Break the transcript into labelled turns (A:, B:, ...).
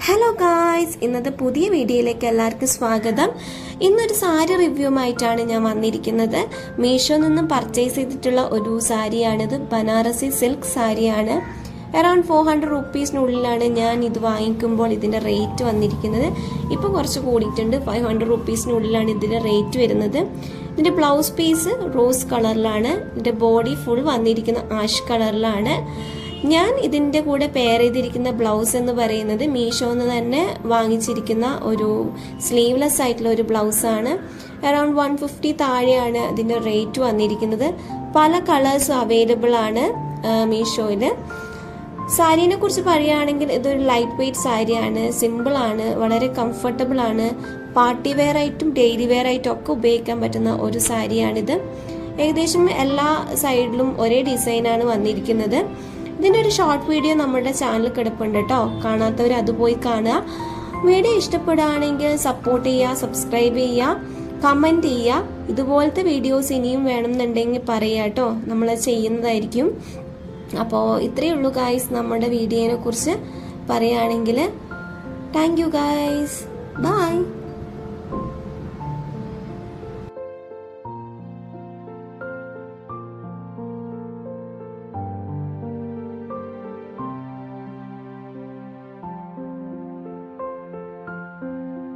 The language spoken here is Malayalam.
A: ഹലോ ഗായ്സ്, ഇന്നത്തെ പുതിയ വീഡിയോയിലേക്ക് എല്ലാവർക്കും സ്വാഗതം. ഇന്നൊരു സാരി റിവ്യൂ ആയിട്ടാണ് ഞാൻ വന്നിരിക്കുന്നത്. മീഷോയിൽ നിന്നും പർച്ചേസ് ചെയ്തിട്ടുള്ള ഒരു സാരിയാണിത്. ബനാറസി സിൽക്ക് സാരിയാണ്. അറൌണ്ട് 400 റുപ്പീസിനുള്ളിലാണ് ഞാൻ ഇത് വാങ്ങിക്കുമ്പോൾ ഇതിൻ്റെ റേറ്റ് വന്നിരിക്കുന്നത്. ഇപ്പോൾ കുറച്ച് കൂടിയിട്ടുണ്ട്. 500 റുപ്പീസിനുള്ളിലാണ് ഇതിൻ്റെ റേറ്റ് വരുന്നത്. ഇതിൻ്റെ ബ്ലൗസ് പീസ് റോസ് കളറിലാണ്. ഇതിൻ്റെ ബോഡി ഫുൾ വന്നിരിക്കുന്ന ആഷ് കളറിലാണ്. ഞാൻ ഇതിൻ്റെ കൂടെ പെയർ ചെയ്തിരിക്കുന്ന ബ്ലൗസ് എന്ന് പറയുന്നത് മീഷോന്ന് തന്നെ വാങ്ങിച്ചിരിക്കുന്ന ഒരു സ്ലീവ്ലെസ് ആയിട്ടുള്ള ഒരു ബ്ലൗസാണ്. അറൌണ്ട് 150 താഴെയാണ് ഇതിൻ്റെ റേറ്റ് വന്നിരിക്കുന്നത്. പല കളേഴ്സും അവൈലബിൾ ആണ് മീഷോയിൽ. സാരീനെ കുറിച്ച് പറയുകയാണെങ്കിൽ ഇതൊരു ലൈറ്റ് വെയ്റ്റ് സാരിയാണ്. സിമ്പിളാണ്, വളരെ കംഫർട്ടബിൾ ആണ്. പാർട്ടി വെയർ ആയിട്ടും ഡെയിലി വെയർ ആയിട്ടും ഒക്കെ ഉപയോഗിക്കാൻ പറ്റുന്ന ഒരു സാരിയാണിത്. ഏകദേശം എല്ലാ സൈഡിലും ഒരേ ഡിസൈനാണ് വന്നിരിക്കുന്നത്. ഇതിൻ്റെ ഒരു ഷോർട്ട് വീഡിയോ നമ്മുടെ ചാനലിൽ കിടപ്പുണ്ട് കേട്ടോ. കാണാത്തവർ അത് പോയി കാണുക. വീഡിയോ ഇഷ്ടപ്പെടുകയാണെങ്കിൽ സപ്പോർട്ട് ചെയ്യുക, സബ്സ്ക്രൈബ് ചെയ്യുക, കമൻറ്റ് ചെയ്യുക. ഇതുപോലത്തെ വീഡിയോസ് ഇനിയും വേണമെന്നുണ്ടെങ്കിൽ പറയുക കേട്ടോ, നമ്മൾ ചെയ്യുന്നതായിരിക്കും. അപ്പോൾ ഇത്രയേ ഉള്ളൂ ഗായ്സ് നമ്മുടെ വീഡിയോനെ കുറിച്ച് പറയുകയാണെങ്കിൽ. Thank you guys, by.